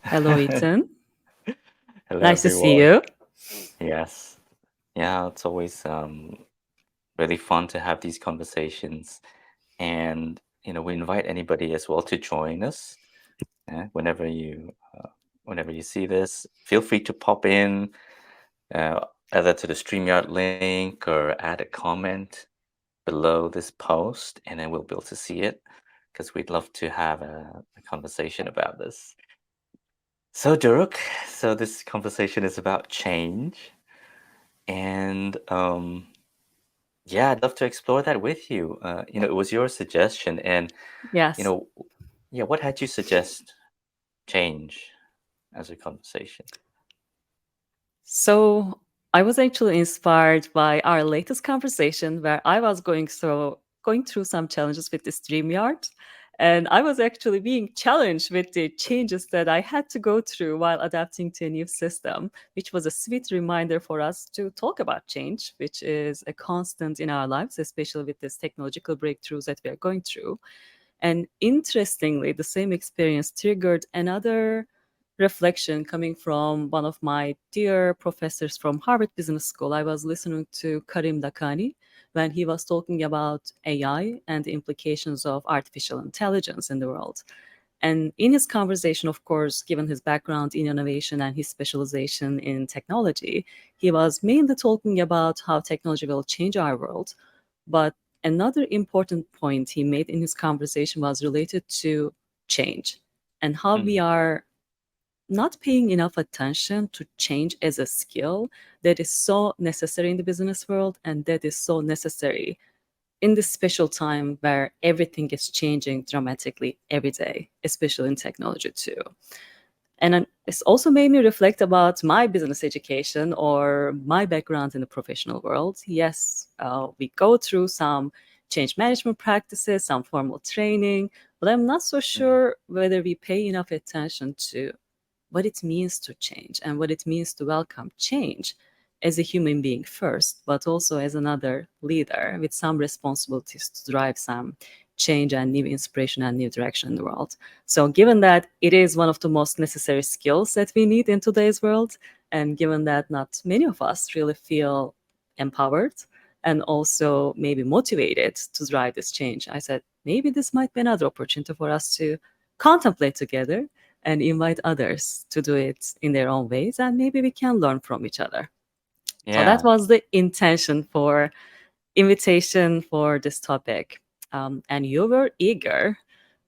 Hello, Ethan. Hello, Nice to see everyone. you. Yes. Yeah, it's always really fun to have these conversations. And, we invite anybody as well to join us. Whenever you see this, feel free to pop in, uh, either to the StreamYard link or add a comment below this post, and then we'll be able to see it because we'd love to have a conversation about this. So, Duruk, so this conversation is about change. And yeah, I'd love to explore that with you. It was your suggestion, and you Yes. know, yeah, what had you suggest change as a conversation? So I was actually inspired by our latest conversation where I was going through some challenges with the StreamYard. And I was actually being challenged with the changes that I had to go through while adapting to a new system, which was a sweet reminder for us to talk about change, which is a constant in our lives, especially with these technological breakthroughs that we are going through. And interestingly, the same experience triggered another reflection coming from one of my dear professors from Harvard Business School. I was listening to Karim Dakani when he was talking about AI and the implications of artificial intelligence in the world. And in his conversation, of course, given his background in innovation and his specialization in technology, he was mainly talking about how technology will change our world. But another important point he made in his conversation was related to change and how we Mm, are not paying enough attention to change as a skill that is so necessary in the business world and that is so necessary in this special time where everything is changing dramatically every day, especially in technology too. And it's also made me reflect about my business education or my background in the professional world. Yes, we go through some change management practices, some formal training, but I'm not so mm. sure whether we pay enough attention to what it means to change and what it means to welcome change as a human being first, but also as another leader with some responsibilities to drive some change and new inspiration and new direction in the world. So, given that it is one of the most necessary skills that we need in today's world, and given that not many of us really feel empowered and also maybe motivated to drive this change, I said maybe this might be another opportunity for us to contemplate together and invite others to do it in their own ways, and maybe we can learn from each other. So that Yeah. was the intention for invitation for this topic. And you were eager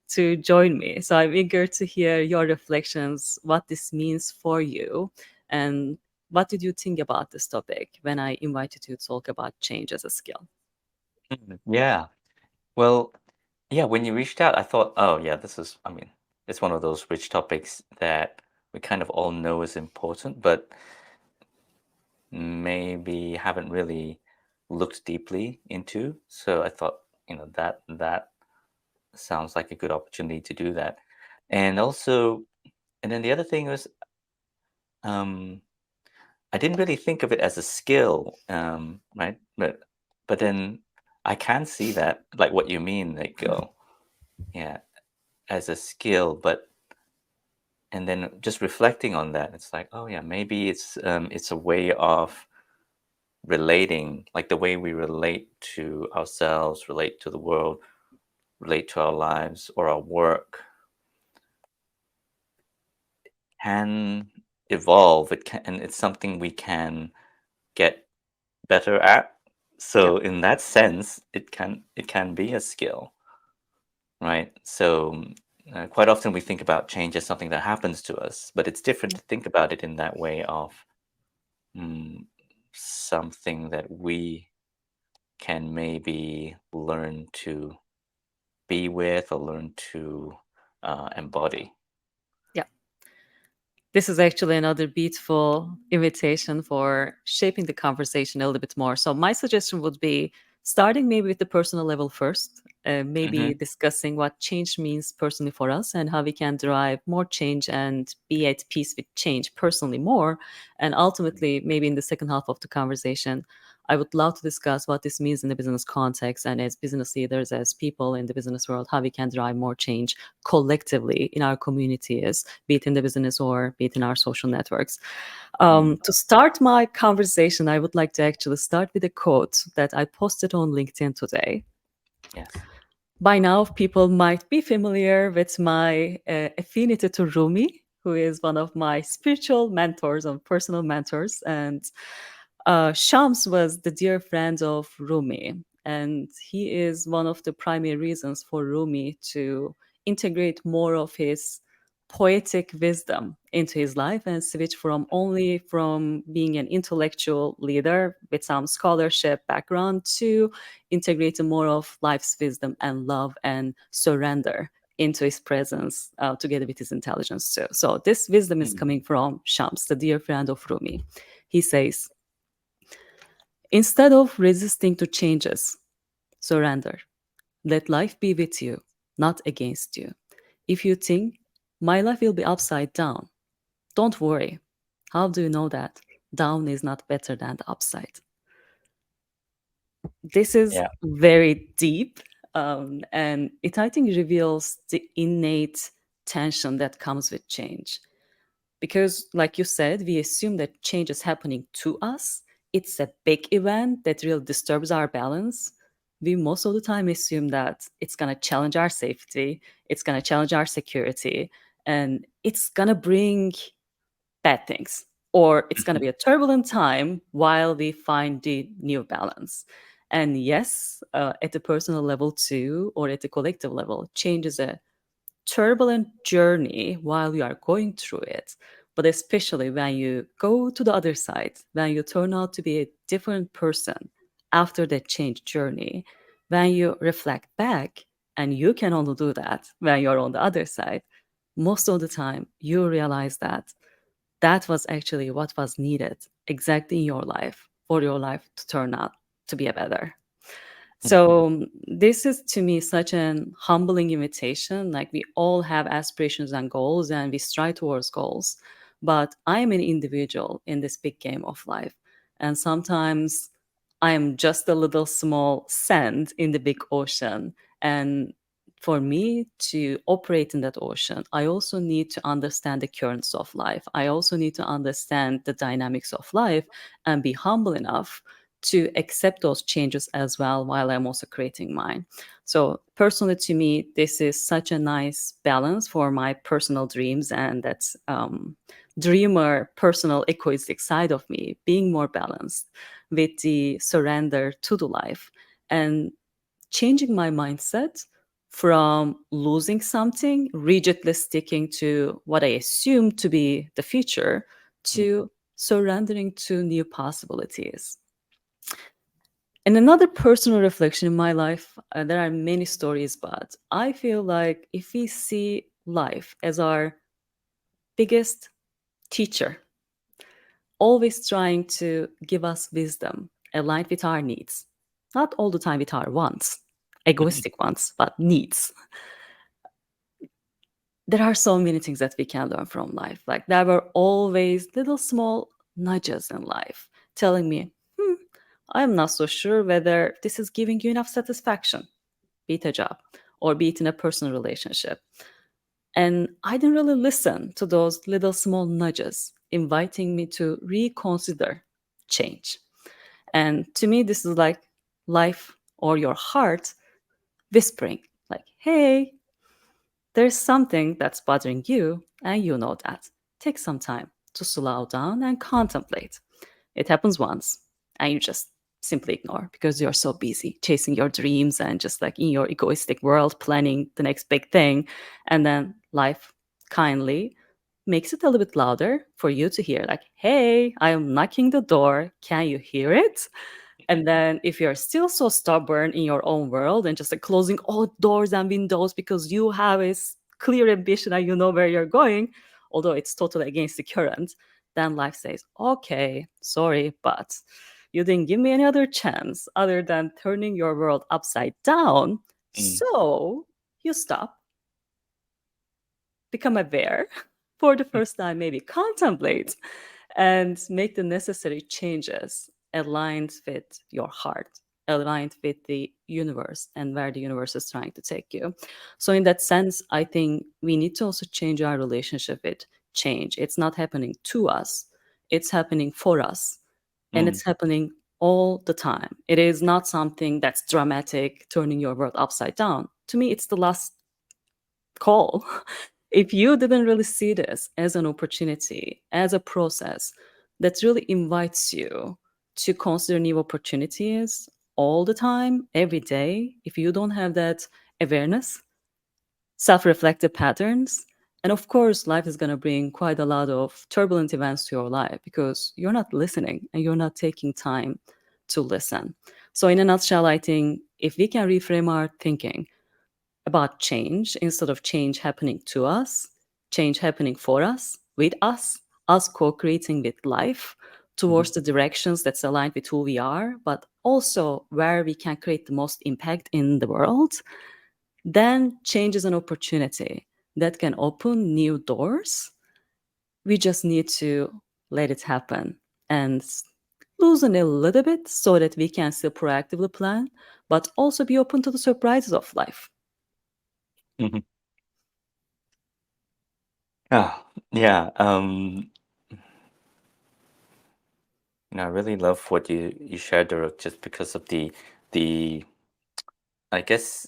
to join me. So I'm eager to hear your reflections, what this means for you, and what did you think about this topic when I invited you to talk about change as a skill? Yeah. Well, yeah, when you reached out, I thought, oh, yeah, it's one of those rich topics that we kind of all know is important, but maybe haven't really looked deeply into. So I thought, that sounds like a good opportunity to do that. And also, and then the other thing was, um, I didn't really think of it as a skill, right? But then I can see that, like what you mean, like, yeah, as a skill. But and then just reflecting on that, it's like, oh yeah, maybe it's a way of relating, like the way we relate to ourselves, relate to the world, relate to our lives or our work can evolve. It can, and it's something we can get better at. Yeah, So in that sense, it can be a skill, right? So quite often we think about change as something that happens to us, but it's different yeah, to think about it in that way of mm, something that we can maybe learn to be with or learn to embody. yeah. This is actually another beautiful invitation for shaping the conversation a little bit more. So, my suggestion would be starting maybe with the personal level first, maybe Hmm. discussing what change means personally for us and how we can drive more change and be at peace with change personally more. And ultimately, maybe in the second half of the conversation, I would love to discuss what this means in the business context and as business leaders, as people in the business world, how we can drive more change collectively in our communities, be it in the business or be it in our social networks. Mm. To start my conversation, I would like to actually start with a quote that I posted on LinkedIn today. Yes. By now, people might be familiar with my affinity to Rumi, who is one of my spiritual mentors and personal mentors. And Shams was the dear friend of Rumi. And he is one of the primary reasons for Rumi to integrate more of his poetic wisdom into his life and switch from only from being an intellectual leader with some scholarship background to integrating more of life's wisdom and love and surrender into his presence together with his intelligence. So this wisdom is Mm. coming from Shams, the dear friend of Rumi. He says, instead of resisting to changes, surrender. Let life be with you, not against you. If you think my life will be upside down, don't worry. How do you know that? Down is not better than the upside. This is Yeah. very deep, and it, I think, reveals the innate tension that comes with change. Because, like you said, we assume that change is happening to us. It's a big event that really disturbs our balance. We most of the time assume that it's going to challenge our safety, it's going to challenge our security, and it's going to bring bad things, or it's going to Mhm. be a turbulent time while we find the new balance. And yes, at the personal level too, or at the collective level, change is a turbulent journey while you are going through it. But especially when you go to the other side, when you turn out to be a different person after that change journey, when you reflect back, and you can only do that when you're on the other side, most of the time you realize that that was actually what was needed exactly in your life for your life to turn out to be a better. Mhm. So this is to me such an humbling invitation. Like, we all have aspirations and goals and we strive towards goals. But I am an individual in this big game of life. And sometimes I am just a little small sand in the big ocean. And for me to operate in that ocean, I also need to understand the currents of life. I also need to understand the dynamics of life and be humble enough to accept those changes as well while I'm also creating mine. So personally, to me, this is such a nice balance for my personal dreams and that's dreamer, personal, egoistic side of me being more balanced with the surrender to the life and changing my mindset from losing something, rigidly sticking to what I assume to be the future, Mm. to surrendering to new possibilities. And another personal reflection in my life, there are many stories, but I feel like if we see life as our biggest teacher, always trying to give us wisdom aligned with our needs, not all the time with our wants, Mhm. egoistic ones, but needs. There are so many things that we can learn from life. Like, there were always little small nudges in life telling me, I'm not so sure whether this is giving you enough satisfaction, be it a job or be it in a personal relationship. And I didn't really listen to those little small nudges inviting me to reconsider change. And to me, this is like life or your heart whispering, like, hey, there's something that's bothering you, and you know that. Take some time to slow down and contemplate. It happens once, and you just simply ignore because you're so busy chasing your dreams and just like in your egoistic world planning the next big thing. And then life kindly makes it a little bit louder for you to hear, like, hey, I am knocking the door. Can you hear it? And then if you're still so stubborn in your own world and just like closing all doors and windows because you have a clear ambition and you know where you're going, although it's totally against the current, then life says, okay, sorry, but you didn't give me any other chance other than turning your world upside down. Mm. So you stop, become aware for the Mm. first time, maybe contemplate and make the necessary changes. aligned with your heart, aligned with the universe and where the universe is trying to take you. So, in that sense, I think we need to also change our relationship with change. It's not happening to us, it's happening for us. And Mm. it's happening all the time. It is not something that's dramatic, turning your world upside down. To me, it's the last call. If you didn't really see this as an opportunity, as a process that really invites you to consider new opportunities all the time, every day, if you don't have that awareness, self reflective patterns, and of course, life is going to bring quite a lot of turbulent events to your life because you're not listening and you're not taking time to listen. So, in a nutshell, I think if we can reframe our thinking about change instead of change happening to us, change happening for us, with us co creating with life Mhm. towards the directions that's aligned with who we are, but also where we can create the most impact in the world, then change is an opportunity that can open new doors. We just need to let it happen and loosen a little bit so that we can still proactively plan, but also be open to the surprises of life. Mhm. Ah, yeah. I really love what you shared there, just because of the I guess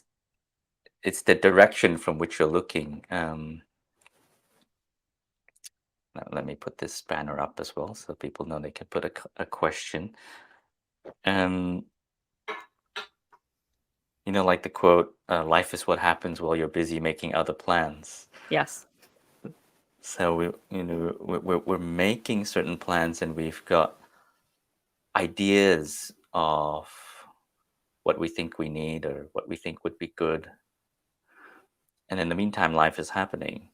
it's the direction from which you're looking. Now let me put this banner up as well so people know they can put a question. Um, like the quote, "Life is what happens while you're busy making other plans." Yes. So we're making certain plans, and we've got ideas of what we think we need or what we think would be good, and in the meantime, life is happening,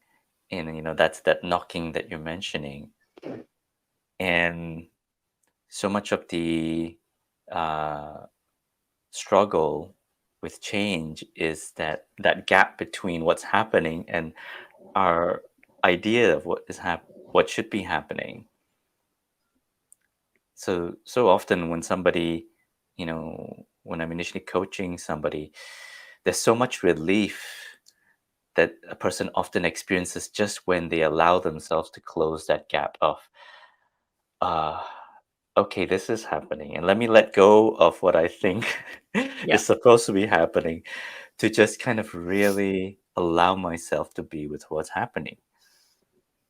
and that's that knocking that you're mentioning, and so much of the uh, struggle with change is that gap between what's happening and our idea of what should be happening. So often when somebody, when I'm initially coaching somebody, there's so much relief that a person often experiences just when they allow themselves to close that gap of, uh, okay, this is happening, and let me let go of what I think is Yes. supposed to be happening, to just kind of really allow myself to be with what's happening.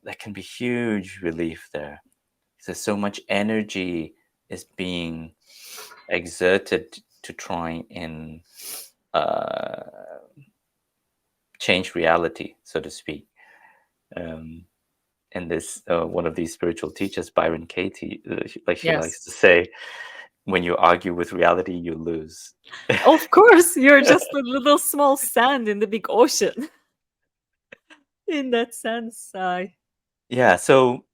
That can be huge relief there. So much energy is being exerted to try and uh, change reality, so to speak. Um, and this one of these spiritual teachers, Byron Katie, like she likes Yes. to say, when you argue with reality, you lose. Of course, you're just a little small sand in the big ocean. In that sense, I Yeah. So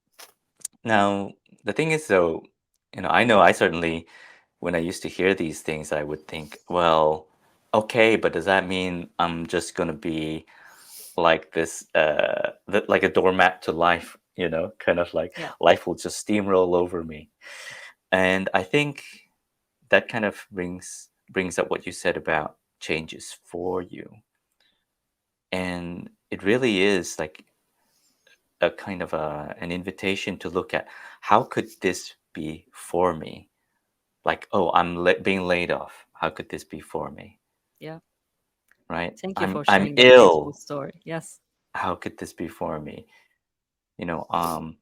now the thing is, though, I know I certainly, when I used to hear these things, I would think, well, okay, but does that mean I'm just going to be like this, like a doormat to life, kind of like yeah. life will just steamroll over me? And I think that kind of brings up what you said about changes for you. And it really is like a kind of an invitation to look at, how could this be for me? Like, oh, I'm being laid off. How could this be for me? Yeah. Right? Thank you I'm for I'm sharing that beautiful ill. story. Yes. How could this be for me? You know, um,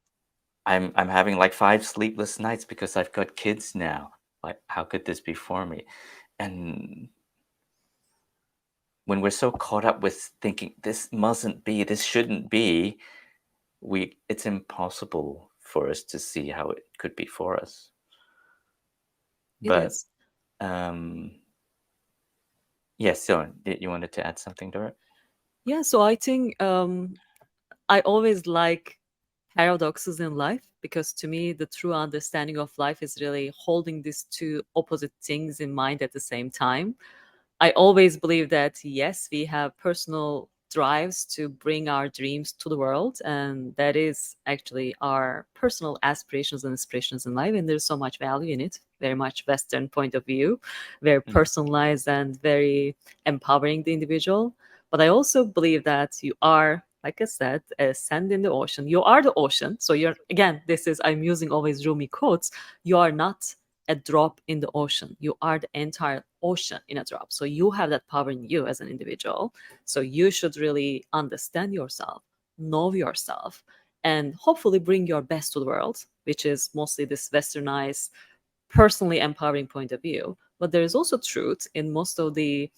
I'm having like 5 sleepless nights because I've got kids now. Like, how could this be for me? And when we're so caught up with thinking this mustn't be, this shouldn't be, it's impossible for us to see how it could be for us. It But is. um yes, so you wanted to add something, Dora? Yeah. So I think I always like paradoxes in life because to me, the true understanding of life is really holding these two opposite things in mind at the same time. I always believe that yes, we have personal drives to bring our dreams to the world, and that is actually our personal aspirations and aspirations in life. And there's so much value in it, very much Western point of view, very Mm. personalized and very empowering the individual. But I also believe that you are, like I said, a sand in the ocean. You are the ocean. So you're, again, this is, I'm using always Rumi quotes. You are not a drop in the ocean. You are the entire ocean in a drop. So you have that power in you as an individual. So you should really understand yourself, know yourself, and hopefully bring your best to the world, which is mostly this westernized, personally empowering point of view. But there is also truth in most of the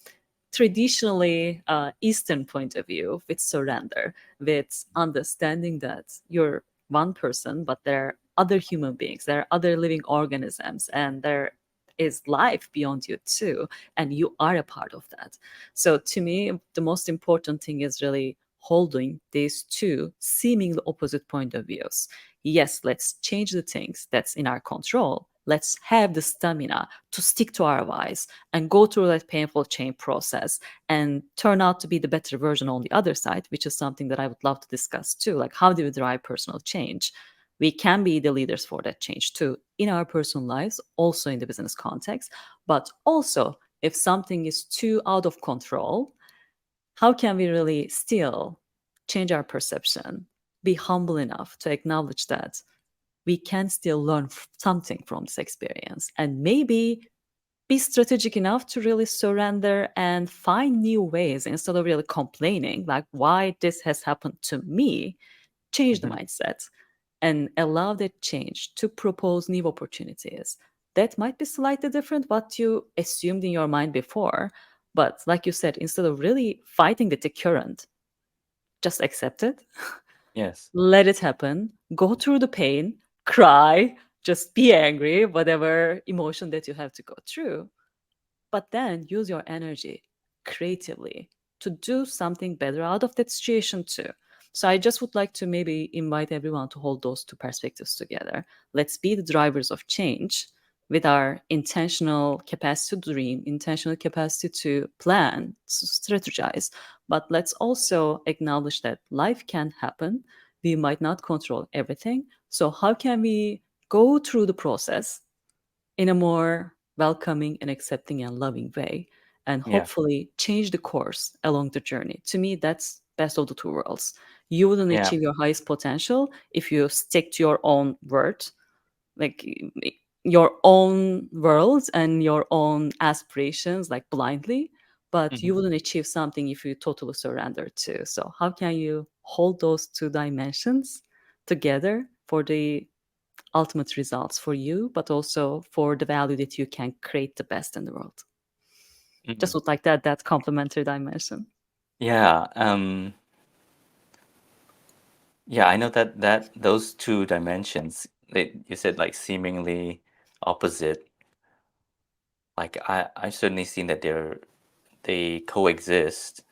traditionally Eastern point of view with surrender, with understanding that you're one person, but there are other human beings, there are other living organisms, and there is life beyond you too, and you are a part of that. So to me, the most important thing is really holding these two seemingly opposite point of views. Yes, let's change the things that's in our control. Let's have the stamina to stick to our whys and go through that painful change process and turn out to be the better version on the other side, which is something that I would love to discuss too. Like, how do we drive personal change? We can be the leaders for that change too in our personal lives, also in the business context. But also, if something is too out of control, how can we really still change our perception? Be humble enough to acknowledge that we can still learn something from this experience and maybe be strategic enough to really surrender and find new ways instead of really complaining, like why this has happened to me. Change the Hmm. mindset and allow that change to propose new opportunities. That might be slightly different what you assumed in your mind before. But like you said, instead of really fighting with the current, just accept it, Yes. let it happen, go through the pain, cry, just be angry, whatever emotion that you have to go through, but then use your energy creatively to do something better out of that situation too. So I just would like to maybe invite everyone to hold those two perspectives together. Let's be the drivers of change with our intentional capacity to dream, intentional capacity to plan, to strategize. But let's also acknowledge that life can happen. We might not control everything. So how can we go through the process in a more welcoming and accepting and loving way, and Yeah. hopefully change the course along the journey? To me, that's best of the two worlds. You wouldn't Yeah. achieve your highest potential if you stick to your own word, like your own world and your own aspirations, like blindly. But Hmm. you wouldn't achieve something if you totally surrender to. So how can you hold those two dimensions together for the ultimate results for you, but also for the value that you can create the best in the world? Hmm. Just would like that complementary dimension. Yeah. Yeah, I know that those two dimensions that you said, like seemingly opposite, like I've certainly seen that they coexist.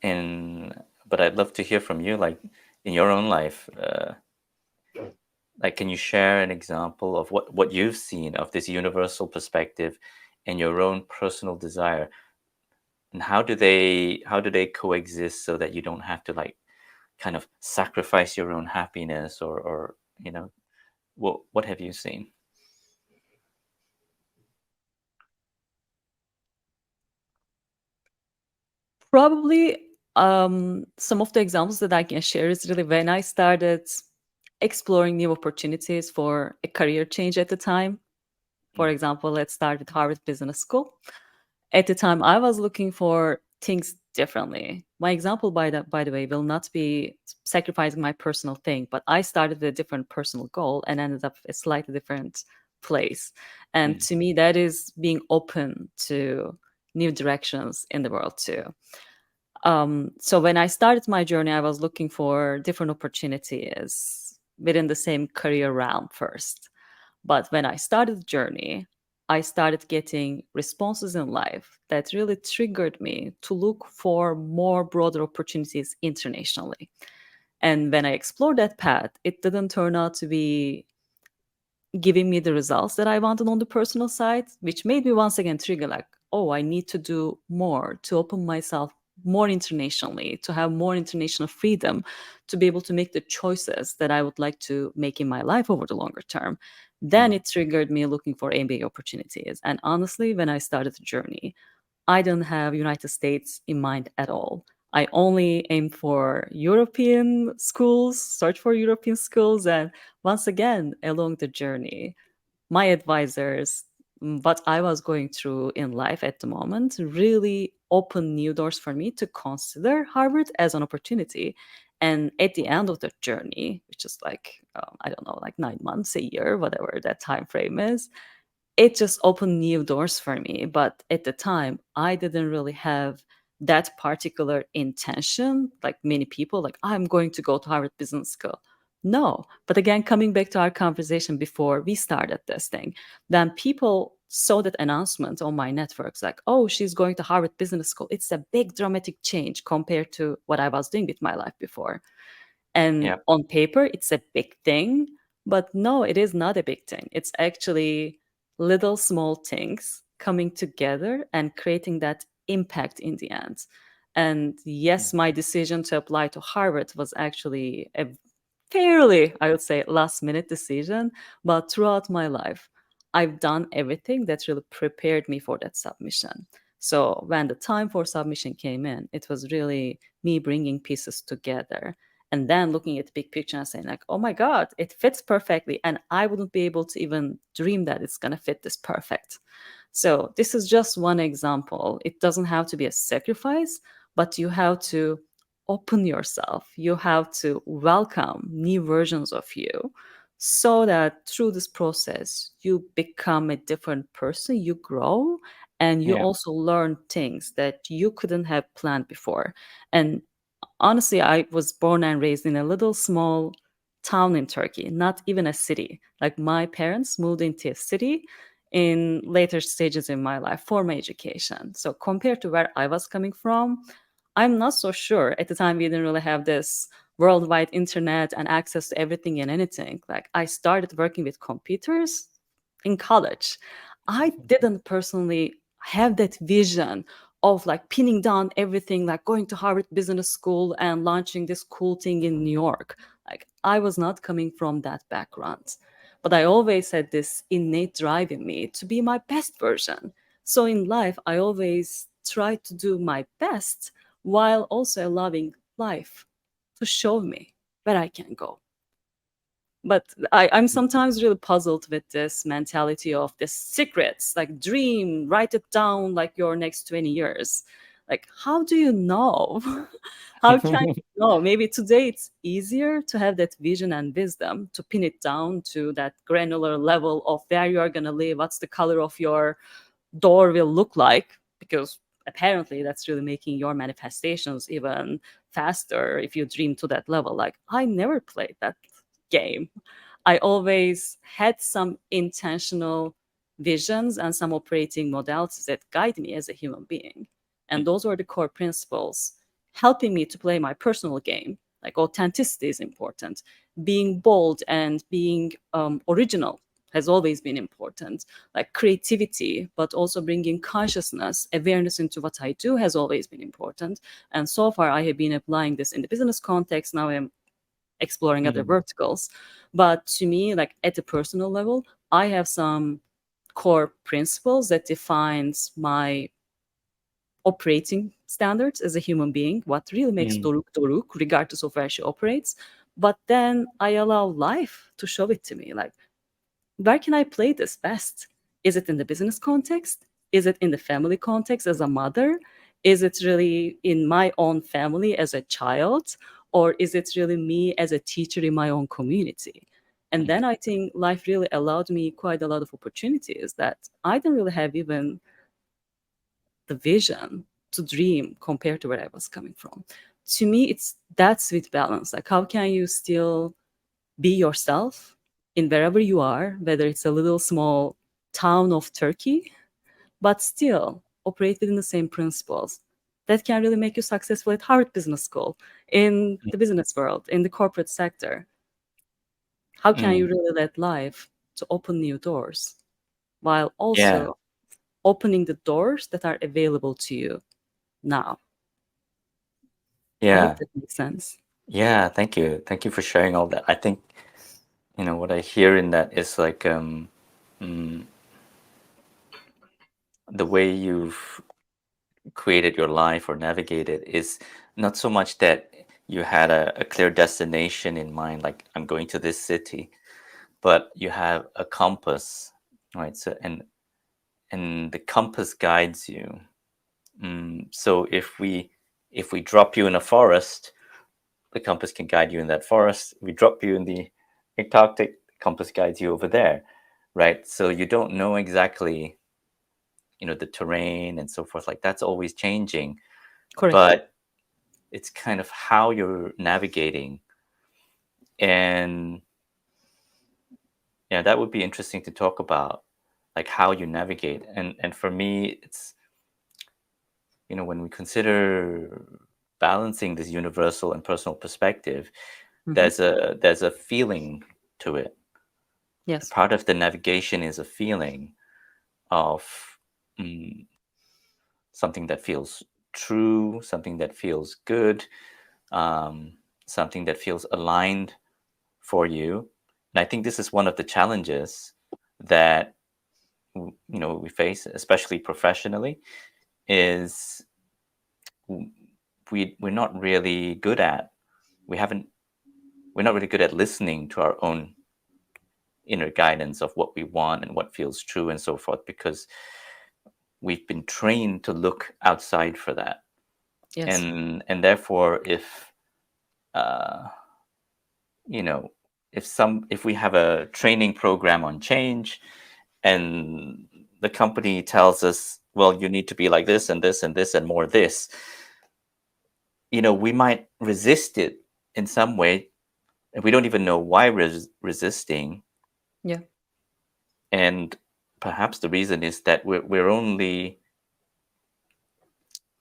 And but I'd love to hear from you, like in your own life, like can you share an example of what you've seen of this universal perspective and your own personal desire, and how do they coexist so that you don't have to like kind of sacrifice your own happiness, or what have you seen? Probably some of the examples that I can share is really when I started exploring new opportunities for a career change at the time. For Mm. example, let's start with Harvard Business School. At the time, I was looking for things differently. My example, by the way, will not be sacrificing my personal thing, but I started with a different personal goal and ended up a slightly different place. And Mm. to me, that is being open to new directions in the world too. So when I started my journey, I was looking for different opportunities within the same career realm first. But when I started the journey, I started getting responses in life that really triggered me to look for more broader opportunities internationally. And when I explored that path, it didn't turn out to be giving me the results that I wanted on the personal side, which made me once again trigger like, oh, I need to do more to open myself more internationally, to have more international freedom, to be able to make the choices that I would like to make in my life over the longer term. Then Mm. it triggered me looking for MBA opportunities. And honestly, when I started the journey, I don't have United States in mind at all. I only aim for European schools, search for European schools, and once again, along the journey, my advisors, what I was going through in life at the moment, really opened new doors for me to consider Harvard as an opportunity. And at the end of the journey, which is like, I don't know, like 9 months, a year, whatever that time frame is, it just opened new doors for me. But at the time, I didn't really have that particular intention, like many people, like, I'm going to go to Harvard Business School. No. But again, coming back to our conversation before we started this thing, then people saw that announcement on my networks, like, oh, she's going to Harvard Business School. It's a big dramatic change compared to what I was doing with my life before. And Yeah. on paper, it's a big thing. But no, it is not a big thing. It's actually little small things coming together and creating that impact in the end. And yes, my decision to apply to Harvard was actually a fairly, I would say, last minute decision. But throughout my life, I've done everything that really prepared me for that submission. So when the time for submission came in, it was really me bringing pieces together and then looking at the big picture and saying, like, oh my God, it fits perfectly, and I wouldn't be able to even dream that it's going to fit this perfect. So this is just one example. It doesn't have to be a sacrifice, but you have to open yourself. You have to welcome new versions of you, so that through this process you become a different person, you grow, and you Yeah. also learn things that you couldn't have planned before. And honestly, I was born and raised in a little small town in Turkey, not even a city. Like, my parents moved into a city in later stages in my life for my education. So compared to where I was coming from, I'm not so sure. At the time, we didn't really have this worldwide internet and access to everything and anything. Like, I started working with computers in college. I didn't personally have that vision of like pinning down everything, like going to Harvard Business School and launching this cool thing in New York. Like, I was not coming from that background. But I always had this innate drive in me to be my best version. So in life, I always try to do my best while also allowing life to show me where I can go. But I'm sometimes really puzzled with this mentality of the secrets, like dream, write it down like your next 20 years. Like, how do you know? How can you know? Maybe today it's easier to have that vision and wisdom to pin it down to that granular level of where you are going to live, what's the color of your door will look like, because apparently that's really making your manifestations even faster if you dream to that level. Like, I never played that game. I always had some intentional visions and some operating modalities that guide me as a human being. And those were the core principles helping me to play my personal game. Like, authenticity is important. Being bold and being original has always been important. Like, creativity, but also bringing consciousness, awareness into what I do has always been important. And so far, I have been applying this in the business context. Now I'm exploring other Mhm. verticals. But to me, like at the personal level, I have some core principles that defines my operating standards as a human being, what really makes Mm. Doruk Doruk, regardless of where she operates. But then I allow life to show it to me. Like, where can I play this best? Is it in the business context? Is it in the family context as a mother? Is it really in my own family as a child? Or is it really me as a teacher in my own community? And then I think life really allowed me quite a lot of opportunities that I didn't really have even the vision to dream compared to where I was coming from. To me, it's that sweet balance. Like, how can you still be yourself in wherever you are, whether it's a little small town of Turkey, but still operate within the same principles that can really make you successful at Harvard Business School, in the business world, in the corporate sector. How can you Mm. really let life to open new doors while Yeah. also opening the doors that are available to you now? I hope Yeah. that makes sense. Yeah. Thank you for sharing all that. I think, what I hear in that is like mm, the way you've created your life or navigated is not so much that you had a clear destination in mind, like I'm going to this city, but you have a compass, right? So and the compass guides you. So if we drop you in a forest, the compass can guide you in that forest. We drop you in the Antarctic, the compass guides you over there, right? So you don't know exactly, the terrain and so forth. Like that's always changing, Correct. but it's kind of how you're navigating. And yeah, that would be interesting to talk about, like how you navigate. And for me, it's, when we consider balancing this universal and personal perspective, Hmm. there's a feeling to it. A Yes. part of the navigation is a feeling of mm, something that feels true, something that feels good, um, something that feels aligned for you. And I think this is one of the challenges that we face, especially professionally, is we're not really good at we haven't we're not really good at listening to our own inner guidance of what we want and what feels true and so forth, because we've been trained to look outside for that. Yes. And therefore, uh you know if we have a training program on change, and the company tells us, well, you need to be like this and this and this and more this, we might resist it in some way, and we don't even know why we're resisting. Yeah. And perhaps the reason is that we're only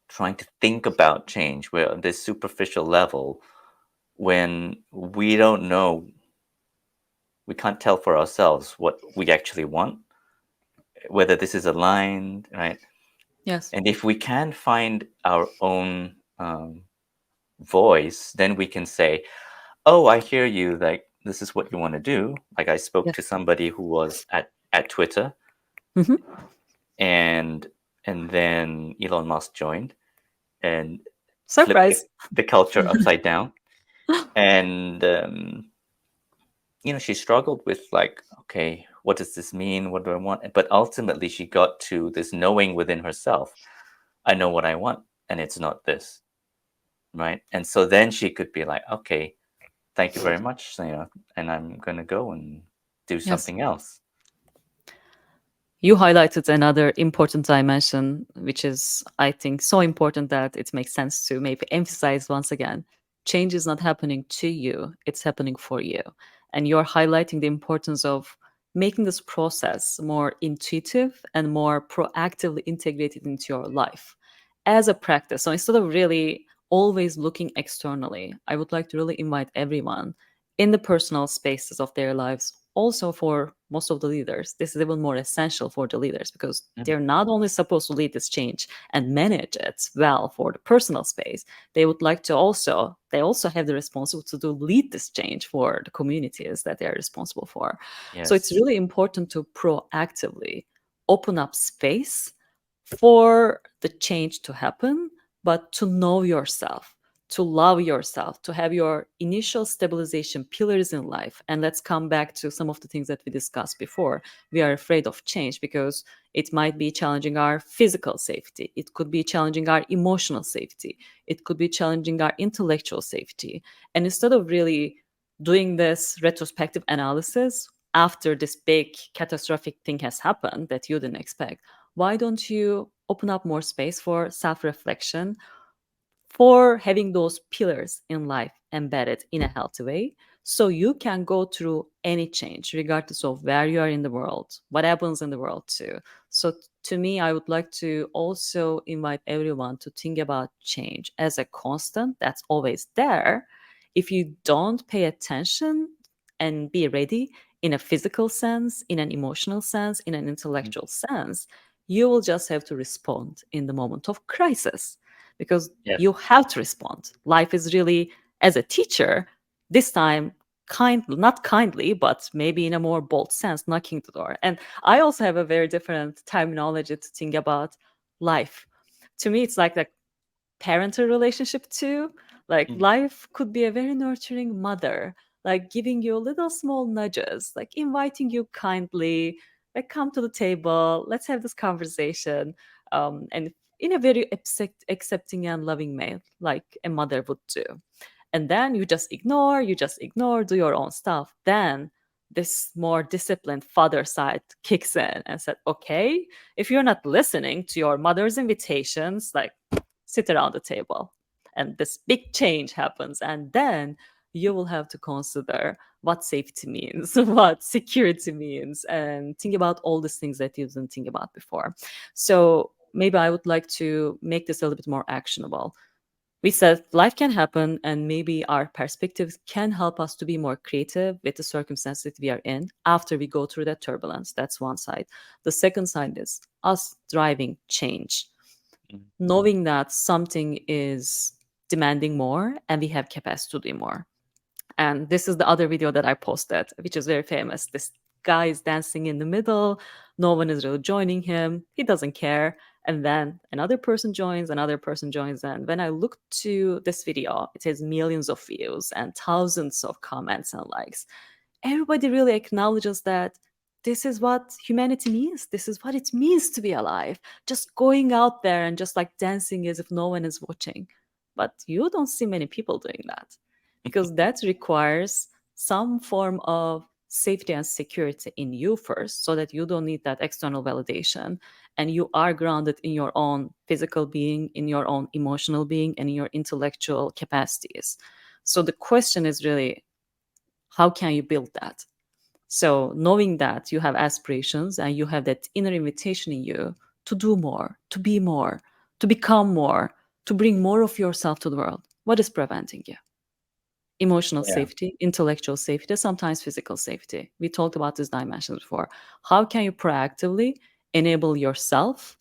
trying to think about change. We're on this superficial level when we don't know, we can't tell for ourselves what we actually want, whether this is aligned, right? Yes. And if we can find our own voice, then we can say, oh, I hear you, like this is what you want to do. Like I spoke to Yes. somebody who was at Twitter, Hmm. and then Elon Musk joined and flipped the, Surprise. the culture upside down. And she struggled with, like, okay, what does this mean? What do I want? But ultimately she got to this knowing within herself. I know what I want, and it's not this, right? And so then she could be like, okay, thank you very much, and I'm gonna go and do Yes. something else. You highlighted another important dimension, which is, I think, so important that it makes sense to maybe emphasize once again. Change is not happening to you, it's happening for you. And you're highlighting the importance of making this process more intuitive and more proactively integrated into your life as a practice. So instead of really always looking externally, I would like to really invite everyone in the personal spaces of their lives. Also, for most of the leaders, this is even more essential for the leaders because Mhm. they're not only supposed to lead this change and manage it well for the personal space, they also have the responsibility to lead this change for the communities that they are responsible for. So it's Yes. really important to proactively open up space for the change to happen, but to know yourself, to love yourself, to have your initial stabilization pillars in life. And let's come back to some of the things that we discussed before. We are afraid of change because it might be challenging our physical safety, it could be challenging our emotional safety, it could be challenging our intellectual safety. And instead of really doing this retrospective analysis after this big catastrophic thing has happened that you didn't expect, why don't you open up more space for self reflection, for having those pillars in life embedded in a healthy way so you can go through any change regardless of where you are in the world, what happens in the world too. So to me, I would like to also invite everyone to think about change as a constant that's always there. If you don't pay attention and be ready in a physical sense, in an emotional sense, in an Mhm. intellectual sense, you will just have to respond in the moment of crisis, because Yes. you have to respond. Life is really, as a teacher, this time not kindly, but maybe in a more bold sense, knocking the door. And I also have a very different terminology to think about life. To me, it's like the parental relationship too. Like Mm. life could be a very nurturing mother, like giving you little small nudges, like inviting you kindly, like come to the table, let's have this conversation, and in a very accepting and loving way, like a mother would do. And then you just ignore, do your own stuff. Then this more disciplined father side kicks in and said, okay, if you're not listening to your mother's invitations, like sit around the table. And this big change happens. And then you will have to consider what safety means, what security means, and think about all these things that you didn't think about before. So maybe I would like to make this a little bit more actionable. We said life can happen, and maybe our perspectives can help us to be more creative with the circumstances that we are in after we go through that turbulence. That's one side. The second side is us driving change, Mm. knowing that something is demanding more and we have capacity to do more. And this is the other video that I posted, which is very famous. This guy is dancing in the middle. No one is really joining him. He doesn't care. And then another person joins, another person joins. And when I look to this video, it has millions of views and thousands of comments and likes. Everybody really acknowledges that this is what humanity means. This is what it means to be alive. Just going out there and just like dancing as if no one is watching. But you don't see many people doing that because that requires some form of safety and security in you first so that you don't need that external validation and you are grounded in your own physical being, in your own emotional being, and in your intellectual capacities. So the question is really, how can you build that? So knowing that you have aspirations and you have that inner invitation in you to do more, to become more, to bring more of yourself to the world, what is preventing you? Emotional Yeah. safety, intellectual safety, sometimes physical safety. We talked about these dimensions before. How can you proactively enable yourself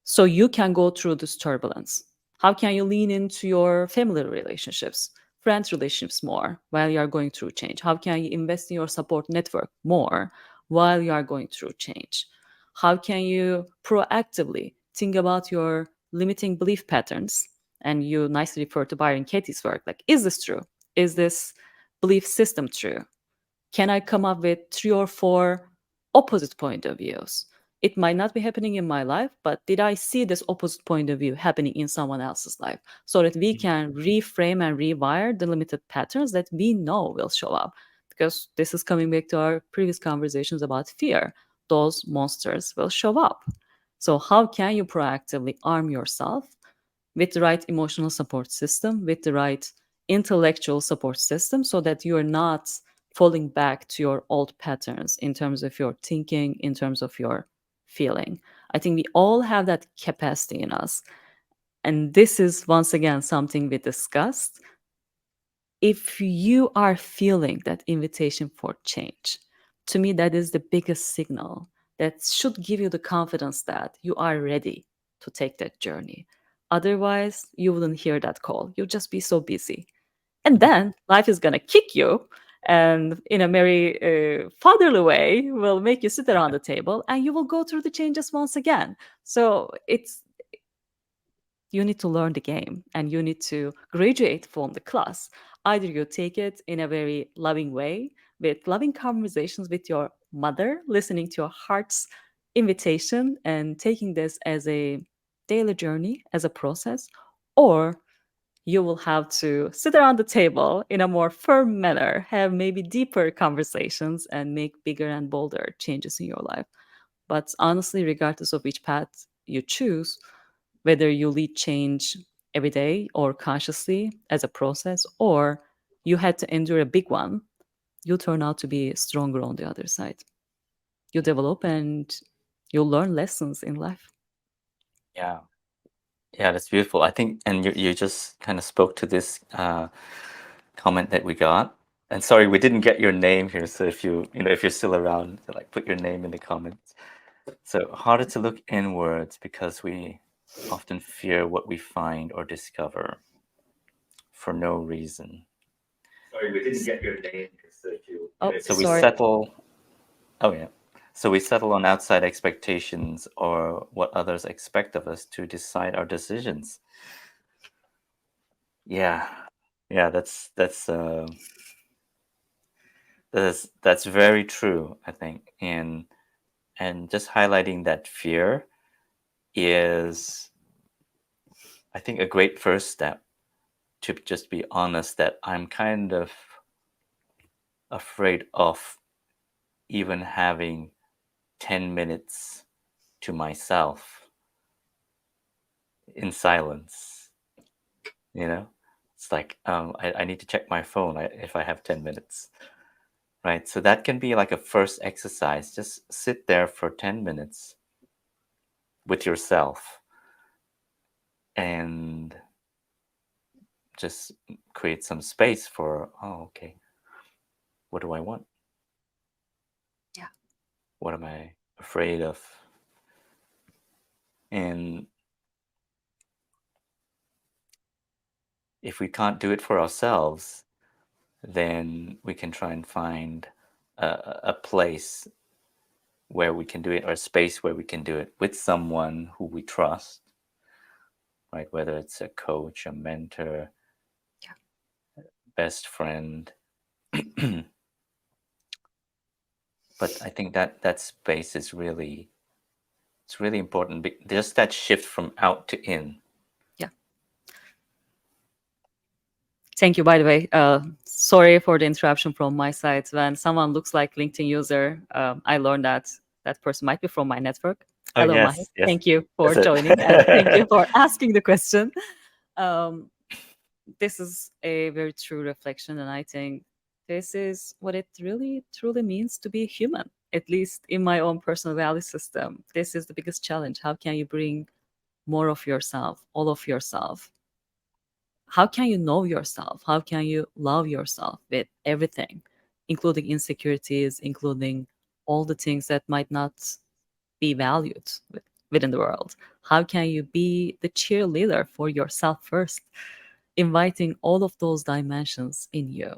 so you can go through this turbulence? How can you lean into your family relationships, friends relationships more while you are going through change? How can you invest in your support network more while you are going through change? How can you proactively think about your limiting belief patterns? And you nicely refer to Byron Katie's work. Like, is this true? Is this belief system true? Can I come up with 3 or 4 opposite point of views? It might not be happening in my life, but did I see this opposite point of view happening in someone else's life so that we Mm. can reframe and rewire the limited patterns that we know will show up? Because this is coming back to our previous conversations about fear. Those monsters will show up. So, how can you proactively arm yourself with the right emotional support system, with the right intellectual support system, so that you're not falling back to your old patterns in terms of your thinking, in terms of your feeling. I think we all have that capacity in us. And this is once again something we discussed. If you are feeling that invitation for change, to me, that is the biggest signal that should give you the confidence that you are ready to take that journey. Otherwise, you wouldn't hear that call. You'll just be so busy. And then life is going to kick you and, in a very fatherly way, will make you sit around the table and you will go through the changes once again. So you need to learn the game and you need to graduate from the class. Either you take it in a very loving way, with loving conversations with your mother, listening to your heart's invitation and taking this as a daily journey, as a process, or you will have to sit around the table in a more firm manner, have maybe deeper conversations, and make bigger and bolder changes in your life. But honestly, regardless of which path you choose, whether you lead change every day or consciously as a process, or you had to endure a big one, you turn out to be stronger on the other side. You develop and you learn lessons in life. Yeah. Yeah, that's beautiful. I think, and you just kind of spoke to this comment that we got. And sorry, we didn't get your name here. So if if you're still around, like put your name in the comments. So harder to look inwards because we often fear what we find or discover for no reason. Sorry, we didn't get your name. So if you Oh, so we sorry. settle. Oh yeah. So we settle on outside expectations or what others expect of us to decide our decisions. Yeah, yeah, that's very true, I think. And just highlighting that fear is, I think, a great first step to just be honest that I'm kind of afraid of even having 10 minutes to myself in silence, you know? It's like, I need to check my phone if I have 10 minutes, right? So that can be like a first exercise. Just sit there for 10 minutes with yourself and just create some space for, oh, okay, what do I want? Yeah. What am I afraid of? And if we can't do it for ourselves, then we can try and find a place where we can do it, or a space where we can do it with someone who we trust, right? Whether it's a coach, a mentor, Yeah. best friend. But I think that that space is really, it's really important. Just that shift from out to in. Yeah. Thank you, by the way. Sorry for the interruption from my side. When someone looks like LinkedIn user, I learned that that person might be from my network. Oh Hello, Mahi. yes, yes, Thank you for that's joining and thank you it. for asking the question. Um, this is a very true reflection, and I think this is what it really truly means to be human. At least in my own personal value system, this is the biggest challenge. How can you bring more of yourself, all of yourself? How can you know yourself? How can you love yourself with everything, including insecurities, including all the things that might not be valued within the world? How can you be the cheerleader for yourself first, inviting all of those dimensions in you?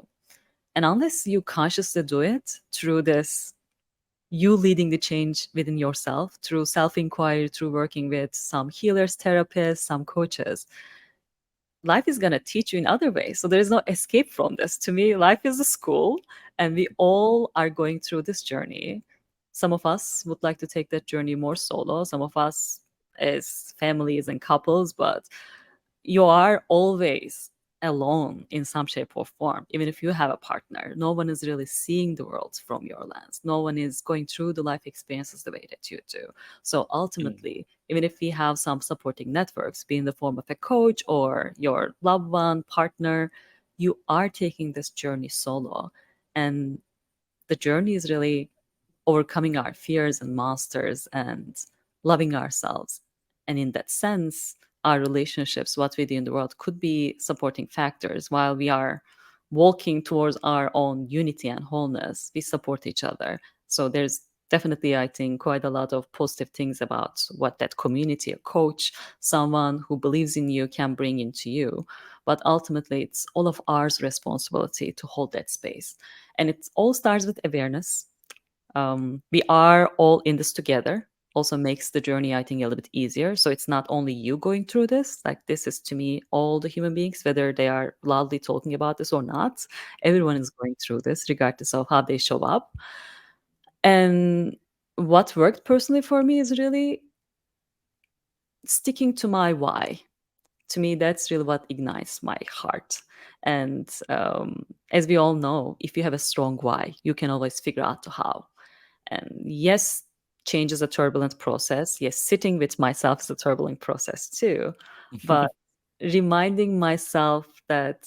And unless you consciously do it through this, you leading the change within yourself through self inquiry, through working with some healers, therapists, some coaches, life is going to teach you in other ways. So there is no escape from this. To me, life is a school, and we all are going through this journey. Some of us would like to take that journey more solo, some of us as families and couples, but you are always alone in some shape or form. Even if you have a partner, no one is really seeing the world from your lens. No one is going through the life experiences the way that you do. So Mm. ultimately, even if we have some supporting networks, be in the form of a coach or your loved one, partner, you are taking this journey solo. And the journey is really overcoming our fears and monsters and loving ourselves. And in that sense, our relationships, what we do in the world, could be supporting factors. While we are walking towards our own unity and wholeness, we support each other. So there's definitely, I think, quite a lot of positive things about what that community, a coach, someone who believes in you can bring into you. But ultimately, it's all of ours responsibility to hold that space. And it all starts with awareness. We are all in this together, also makes the journey, I think, a little bit easier. So it's not only you going through this, like this is to me all the human beings, whether they are loudly talking about this or not, everyone is going through this regardless of how they show up. And what worked personally for me is really sticking to my why. To me, that's really what ignites my heart. And as we all know, if you have a strong why, you can always figure out how. And yes, change is a turbulent process. Yes, sitting with myself is a turbulent process too. But reminding myself that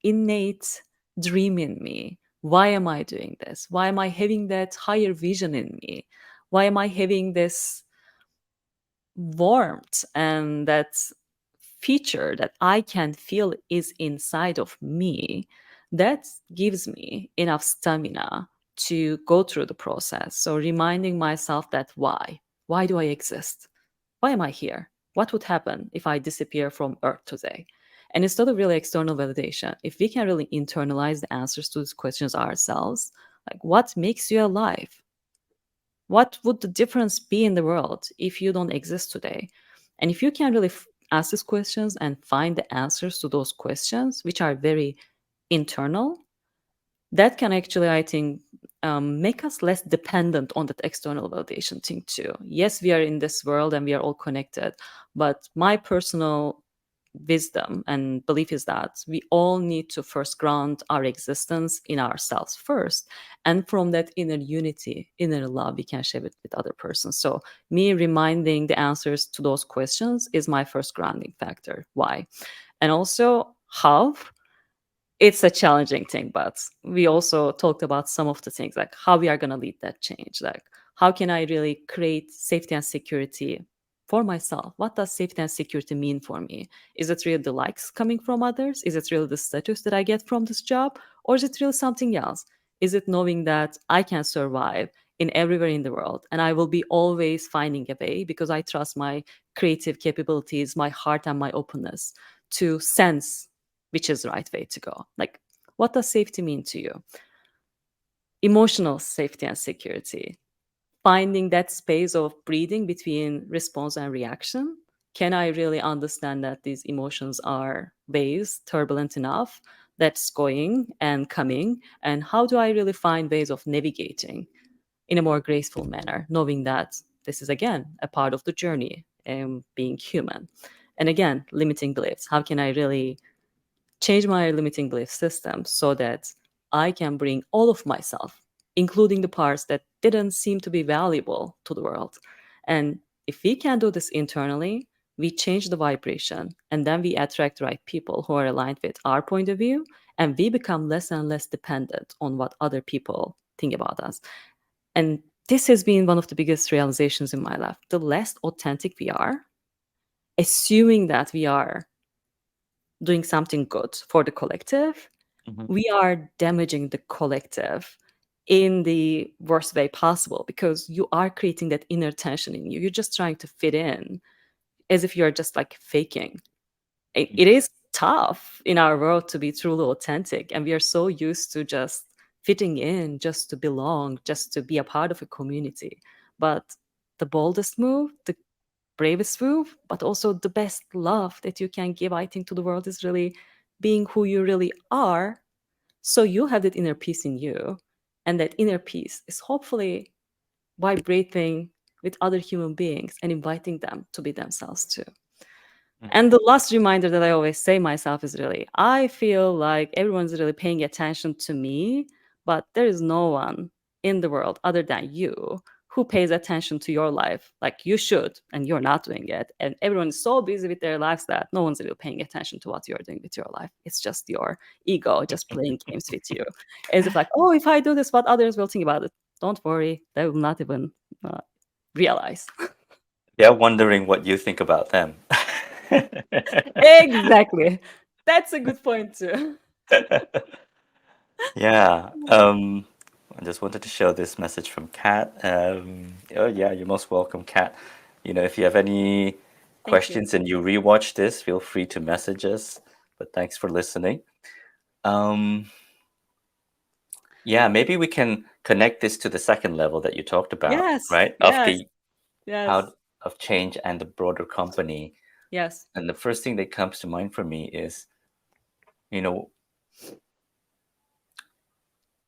innate dream in me, why am I doing this? Why am I having that higher vision in me? Why am I having this warmth and that feature that I can feel is inside of me? That gives me enough stamina to go through the process. So reminding myself that why? Why do I exist? Why am I here? What would happen if I disappear from Earth today? And instead of really external validation, if we can really internalize the answers to these questions ourselves, like what makes you alive? What would the difference be in the world if you don't exist today? And if you can really ask these questions and find the answers to those questions, which are very internal, that can actually, I think, make us less dependent on that external validation thing too. Yes, we are in this world and we are all connected, but my personal wisdom and belief is that we all need to first ground our existence in ourselves first, and from that inner unity, inner love, we can share it with other persons. So me reminding the answers to those questions is my first grounding factor. Why? And also how, it's a challenging thing, but we also talked about some of the things like how we are going to lead that change. Like, how can I really create safety and security for myself? What does safety and security mean for me? Is it really the likes coming from others? Is it really the status that I get from this job? Or is it really something else? Is it knowing that I can survive in everywhere in the world and I will be always finding a way because I trust my creative capabilities, my heart, and my openness to sense which is the right way to go. Like, what does safety mean to you? Emotional safety and security, finding that space of breathing between response and reaction. Can I really understand that these emotions are waves turbulent enough that's going and coming? And how do I really find ways of navigating in a more graceful manner, knowing that this is again a part of the journey and being human? And again, limiting beliefs. How can I really change my limiting belief system so that I can bring all of myself, including the parts that didn't seem to be valuable to the world? And if we can do this internally, we change the vibration and then we attract the right people who are aligned with our point of view, and we become less and less dependent on what other people think about us. And this has been one of the biggest realizations in my life. The less authentic we are, assuming that we are doing something good for the collective, Hmm. we are damaging the collective in the worst way possible because you are creating that inner tension in you. You're just trying to fit in as if you're just like faking. It is tough in our world to be truly authentic, and we are so used to just fitting in, just to belong, just to be a part of a community. But the boldest move, the bravest move, but also the best love that you can give, I think, to the world is really being who you really are. So you have that inner peace in you. And that inner peace is hopefully vibrating with other human beings and inviting them to be themselves too. Hmm. And the last reminder that I always say myself is really, I feel like everyone's really paying attention to me, but there is no one in the world other than you who pays attention to your life like you should, and you're not doing it. And everyone is so busy with their lives that no one's really paying attention to what you're doing with your life. It's just your ego just playing games with you. As if like, oh, if I do this, what others will think about it. Don't worry, they will not even uh, realize. They're wondering what you think about them. Exactly. That's a good point too. Yeah. I just wanted to show this message from Kat. Oh yeah, you're most welcome, Kat. If you have any Thank you. questions and you rewatch this, feel free to message us. But thanks for listening. Um, yeah, maybe we can connect this to the second level that you talked about, Yes, right? Of yes, the yes, how of change and the broader company. yes. And the first thing that comes to mind for me is, you know,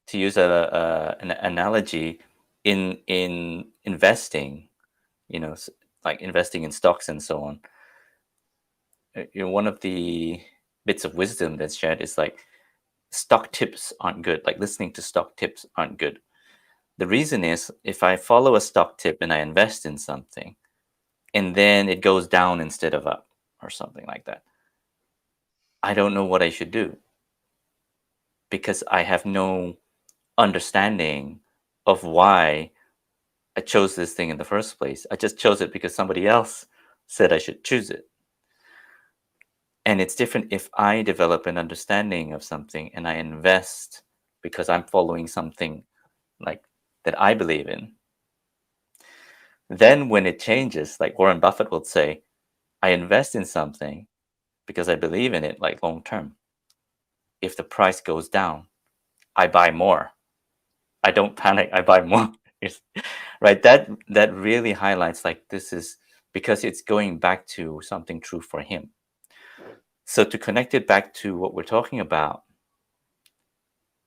to use an analogy in investing, like investing in stocks and so on. One of the bits of wisdom that's shared is like stock tips aren't good. Like listening to stock tips aren't good. The reason is if I follow a stock tip and I invest in something and then it goes down instead of up or something like that, I don't know what I should do because I have no understanding of why I chose this thing in the first place. I just chose it because somebody else said I should choose it. And it's different if I develop an understanding of something and I invest because I'm following something like that I believe in. Then when it changes, like Warren Buffett would say, I invest in something because I believe in it, like long term. If the price goes down, I buy more. I don't panic. I buy more. Right. That really highlights like this is because it's going back to something true for him. So to connect it back to what we're talking about,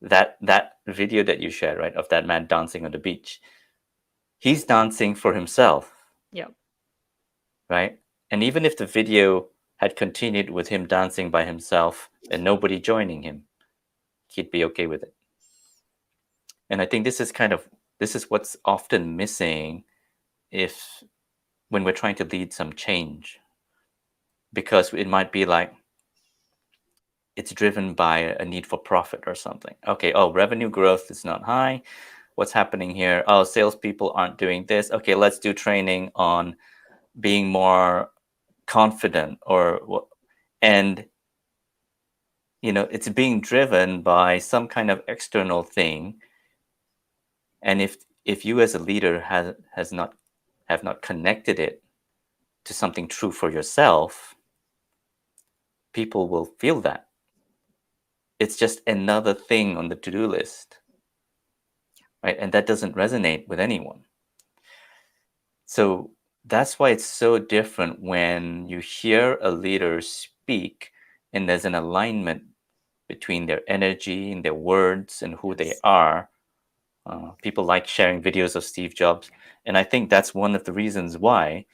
that video that you shared, right, of that man dancing on the beach, he's dancing for himself, Yeah. right? And even if the video had continued with him dancing by himself and nobody joining him, he'd be okay with it. And I think this is what's often missing if when we're trying to lead some change, because it might be like it's driven by a need for profit or something. Okay, oh, revenue growth is not high. What's happening here? Oh, salespeople aren't doing this. Okay, let's do training on being more confident and it's being driven by some kind of external thing. And if you as a leader has not have not connected it to something true for yourself, people will feel that it's just another thing on the to-do list, right? And that doesn't resonate with anyone. So that's why it's so different when you hear a leader speak and there's an alignment between their energy and their words and who they Yes. are. People like sharing videos of Steve Jobs. And I think that's one of the reasons why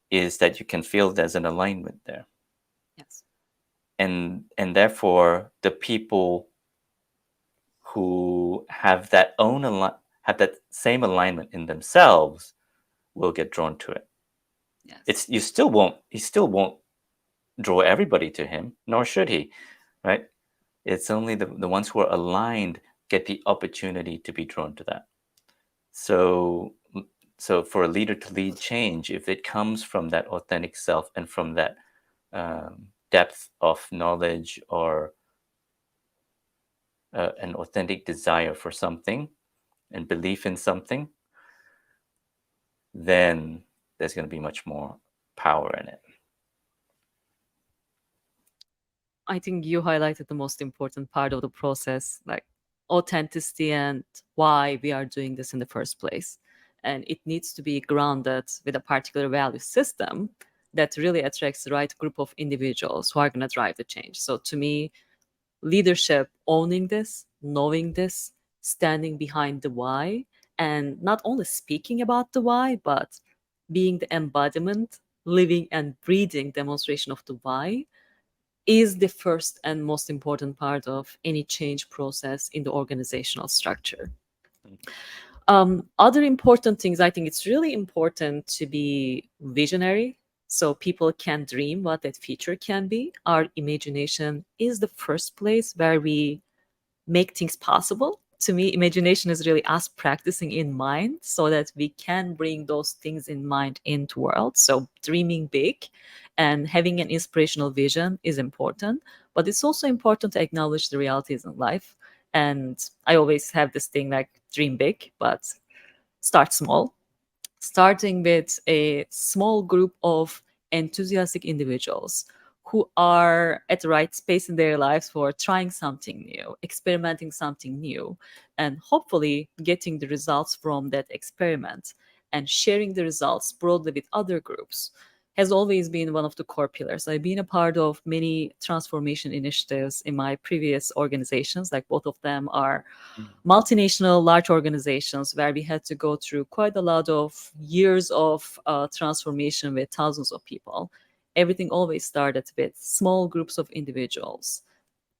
is that you can feel there's an alignment there. Yes. And therefore the people who have have that same alignment in themselves will get drawn to it. Yes. It's he still won't draw everybody to him, nor should he, right? It's only the ones who are aligned get the opportunity to be drawn to that. So so for a leader to lead change, if it comes from that authentic self and from that depth of knowledge or an authentic desire for something and belief in something, then there's going to be much more power in it. I think you highlighted the most important part of the process, like authenticity and why we are doing this in the first place. And it needs to be grounded with a particular value system that really attracts the right group of individuals who are going to drive the change. So to me, leadership owning this, knowing this, standing behind the why, and not only speaking about the why, but being the embodiment, living and breathing demonstration of the why is the first and most important part of any change process in the organizational structure. Other important things, I think it's really important to be visionary so people can dream what that future can be. Our imagination is the first place where we make things possible. To me, imagination is really us practicing in mind so that we can bring those things in mind into world. So dreaming big and having an inspirational vision is important, but it's also important to acknowledge the realities in life. And I always have this thing like dream big, but start small, starting with a small group of enthusiastic individuals who are at the right space in their lives for trying something new, experimenting something new, and hopefully getting the results from that experiment and sharing the results broadly with other groups has always been one of the core pillars. I've been a part of many transformation initiatives in my previous organizations, like both of them are multinational large organizations where we had to go through quite a lot of years of transformation with thousands of people. Everything always started with small groups of individuals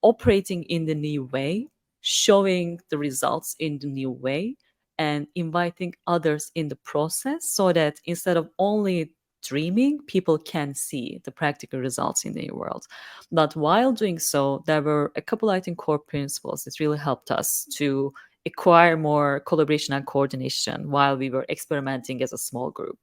operating in the new way, showing the results in the new way, and inviting others in the process so that instead of only dreaming, people can see the practical results in the new world. But while doing so, there were a couple, I think, core principles that really helped us to acquire more collaboration and coordination while we were experimenting as a small group.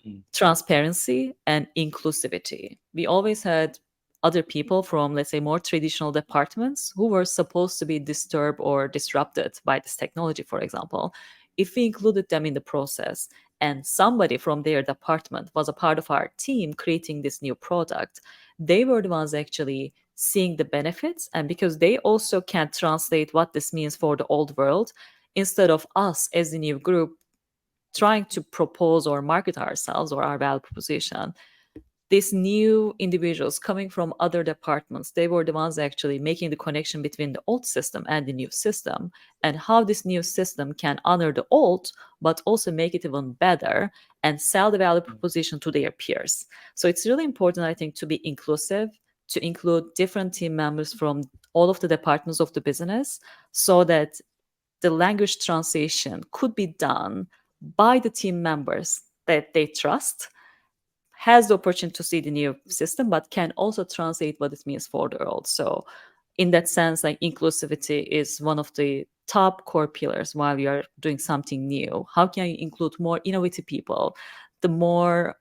Mm. Transparency and inclusivity. We always had other people from, let's say, more traditional departments who were supposed to be disturbed or disrupted by this technology, for example, if we included them in the process and somebody from their department was a part of our team creating this new product, they were the ones actually seeing the benefits. And because they also can translate what this means for the old world, instead of us as the new group trying to propose or market ourselves or our value proposition, these new individuals coming from other departments, they were the ones actually making the connection between the old system and the new system, and how this new system can honor the old but also make it even better and sell the value proposition to their peers. So it's really important, I think, to be inclusive, to include different team members from all of the departments of the business, so that the language translation could be done by the team members that they trust, has the opportunity to see the new system, but can also translate what it means for the world. So, in that sense, like inclusivity is one of the top core pillars while you are doing something new. How can you include more innovative people, the more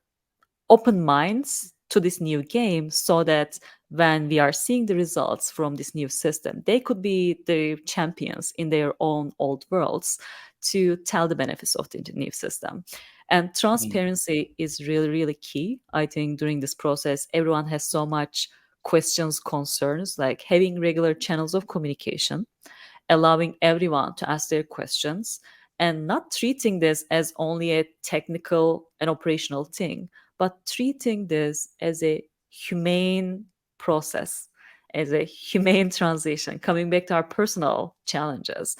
open minds to this new game, so that when we are seeing the results from this new system, they could be the champions in their own old worlds to tell the benefits of the new system. And Mm. transparency is really, really key. I think during this process, everyone has so much questions, concerns, like having regular channels of communication, allowing everyone to ask their questions, and not treating this as only a technical and operational thing, but treating this as a humane process, as a humane transition, coming back to our personal challenges.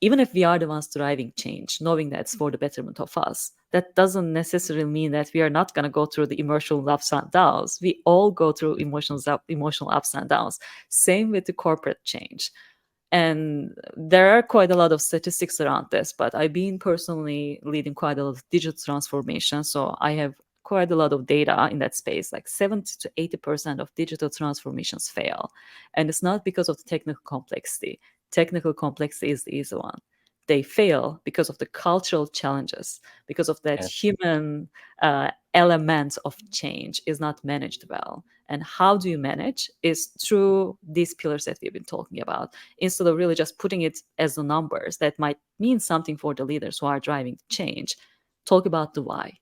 Even if we are the ones driving change, knowing that it's for the betterment of us, that doesn't necessarily mean that we are not going to go through the emotional ups and downs. We all go through emotional ups and downs. Same with the corporate change. And there are quite a lot of statistics around this, but I've been personally leading quite a lot of digital transformation. So I have quite a lot of data in that space. Like 70 to 80% of digital transformations fail. And it's not because of the technical complexity. Technical complexity is the easy one. They fail because of the cultural challenges, because of that Yes. human element of change is not managed well. And how do you manage is through these pillars that we've been talking about, instead of really just putting it as the numbers that might mean something for the leaders who are driving change. Talk about the why,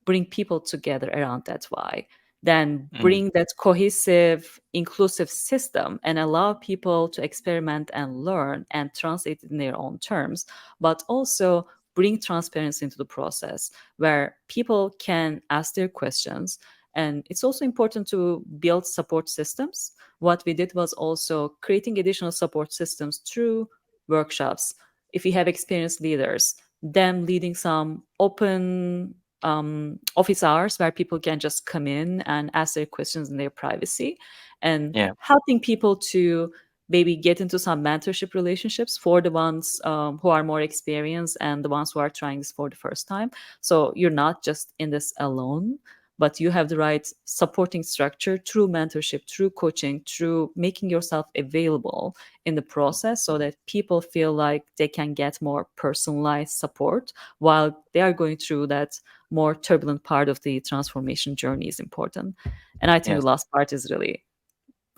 bring people together around that why, then Mm. bring that cohesive, inclusive system and allow people to experiment and learn and translate it in their own terms, but also bring transparency into the process where people can ask their questions. And it's also important to build support systems. What we did was also creating additional support systems through workshops. If you have experienced leaders, them leading some open office hours where people can just come in and ask their questions in their privacy, and Yeah. helping people to maybe get into some mentorship relationships for the ones who are more experienced and the ones who are trying this for the first time. So you're not just in this alone, but you have the right supporting structure through mentorship, through coaching, through making yourself available in the process, so that people feel like they can get more personalized support while they are going through that more turbulent part of the transformation journey is important. And I think Yes. the last part is really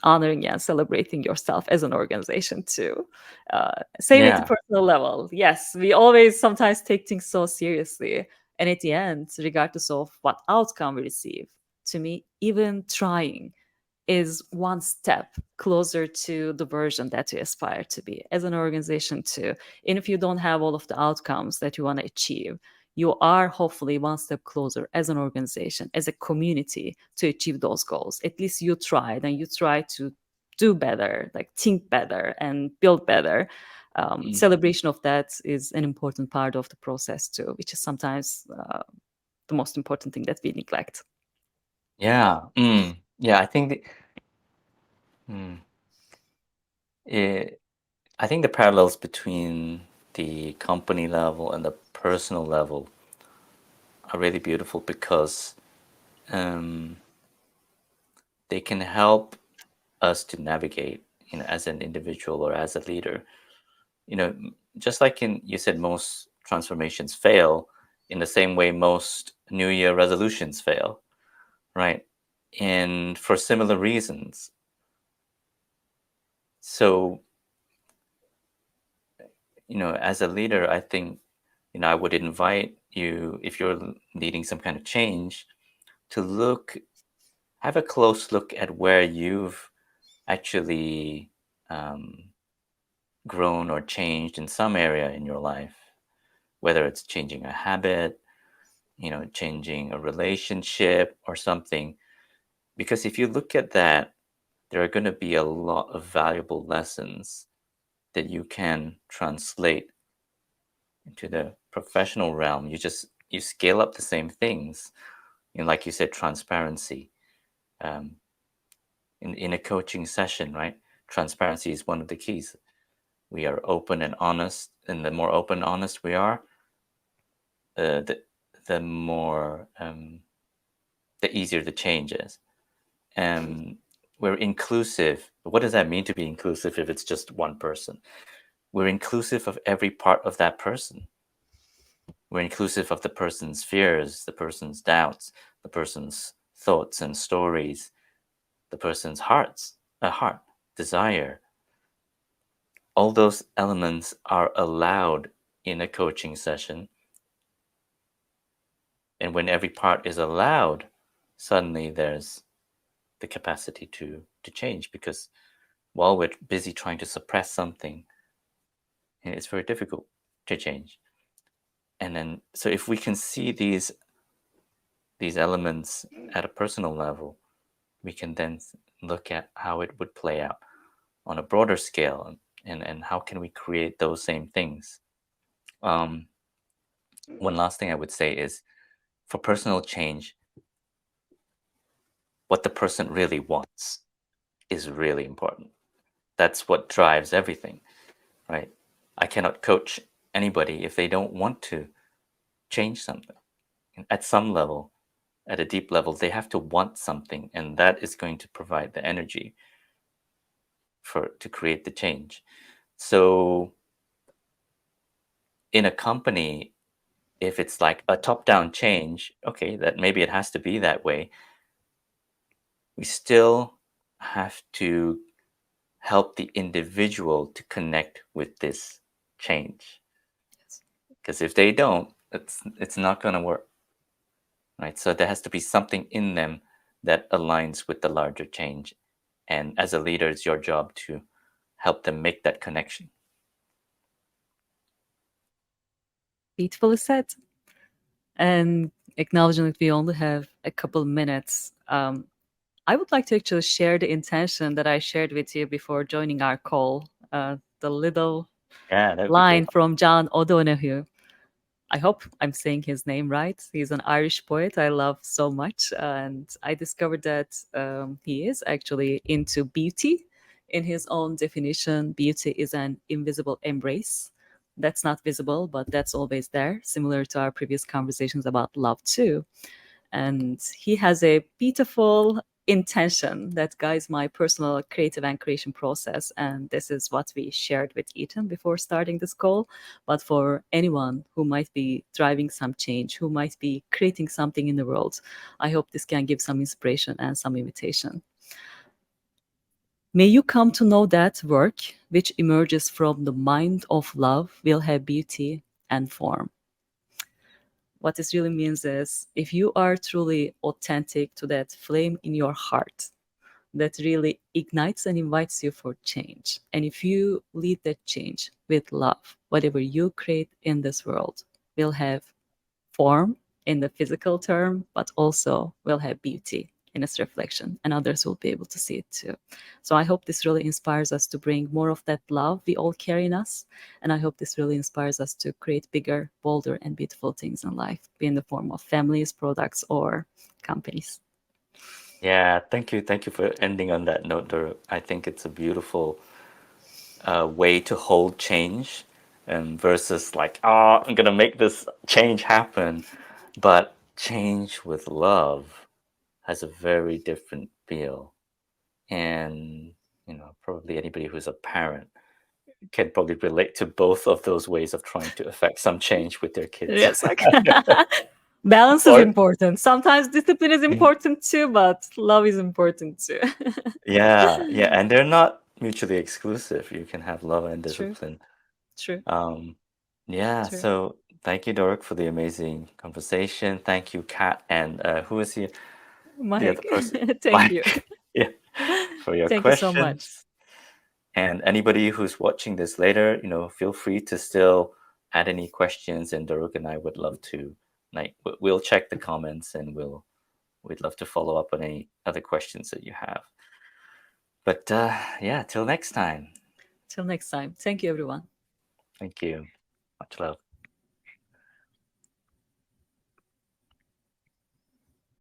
honoring and celebrating yourself as an organization too. Same at the Yeah. personal level. Yes, we always sometimes take things so seriously. And at the end, regardless of what outcome we receive, to me, even trying is one step closer to the version that we aspire to be as an organization too. And if you don't have all of the outcomes that you want to achieve, you are hopefully one step closer as an organization, as a community, to achieve those goals. At least you tried, and you try to do better, like think better and build better. Mm. Celebration of that is an important part of the process too, which is sometimes the most important thing that we neglect. Yeah. Mm. Yeah. Mm, it, I think the parallels between the company level and the personal level are really beautiful because um, they can help us to navigate, as an individual or as a leader. Just like you said, most transformations fail in the same way most New Year resolutions fail, right? and for similar reasons. So, as a leader, I think, I would invite you, if you're leading some kind of change, to have a close look at where you've actually um, grown or changed in some area in your life, whether it's changing a habit, changing a relationship or something. Because if you look at that, there are going to be a lot of valuable lessons that you can translate into the professional realm. You scale up the same things. Like you said, transparency. Um, in a coaching session, right? Transparency is one of the keys. We are open and honest, and the more open and honest we are, the more the easier the change is. Um, we're inclusive. What does that mean to be inclusive if it's just one person? We're inclusive of every part of that person. We're inclusive of the person's fears, the person's doubts, the person's thoughts and stories, the person's heart, desire. All those elements are allowed in a coaching session. And when every part is allowed, suddenly there's the capacity to change, because while we're busy trying to suppress something, it's very difficult to change. And then, so if we can see these elements at a personal level, we can then look at how it would play out on a broader scale, and how can we create those same things. Um, One last thing I would say is, for personal change, what the person really wants is really important. That's what drives everything, right? I cannot coach anybody if they don't want to change something. At some level, at a deep level, they have to want something, and that is going to provide the energy to create the change. So in a company, if it's like a top-down change, okay, that maybe it has to be that way. We still have to help the individual to connect with this change. Yes. Because if they don't, it's not going to work, right? So there has to be something in them that aligns with the larger change. And as a leader, it's your job to help them make that connection. Beautifully said. And acknowledging that we only have a couple minutes, I would like to actually share the intention that I shared with you before joining our call. The little Yeah, that would be line great. from John O'Donoghue. I hope I'm saying his name right. He's an Irish poet I love so much. And I discovered that he is actually into beauty. In his own definition, beauty is an invisible embrace that's not visible, but that's always there, similar to our previous conversations about love, too. And he has a beautiful intention that guides my personal creative and creation process. And this is what we shared with Ethan before starting this call. But for anyone who might be driving some change, who might be creating something in the world, I hope this can give some inspiration and some invitation. May you come to know that work which emerges from the mind of love will have beauty and form. What this really means is, if you are truly authentic to that flame in your heart that really ignites and invites you for change, and if you lead that change with love, whatever you create in this world will have form in the physical term, but also will have beauty in its reflection, and others will be able to see it too. So I hope this really inspires us to bring more of that love we all carry in us. And I hope this really inspires us to create bigger, bolder, and beautiful things in life, be in the form of families, products, or companies. Yeah, thank you. Thank you for ending on that note, Doro. I think it's a beautiful way to hold change, and versus like, oh, I'm gonna make this change happen. But change with love has a very different feel. And, probably anybody who's a parent can probably relate to both of those ways of trying to affect some change with their kids. Yes, like Balance is Or important. Sometimes discipline is mm, important too, but love is important too. yeah, yeah, and they're not mutually exclusive. You can have love and True, discipline. true, Um, yeah, true. so thank you, Doruk, for the amazing conversation. Thank you, Kat, and who is the other Mike, person? thank you. Mike. Yeah, for your Thank you so much. questions. And anybody who's watching this later, feel free to still add any questions, and Doruk and I would love to, like, we'll check the comments and we'd love to follow up on any other questions that you have. But yeah, till next time. Till next time. Thank you, everyone. Thank you. Much love.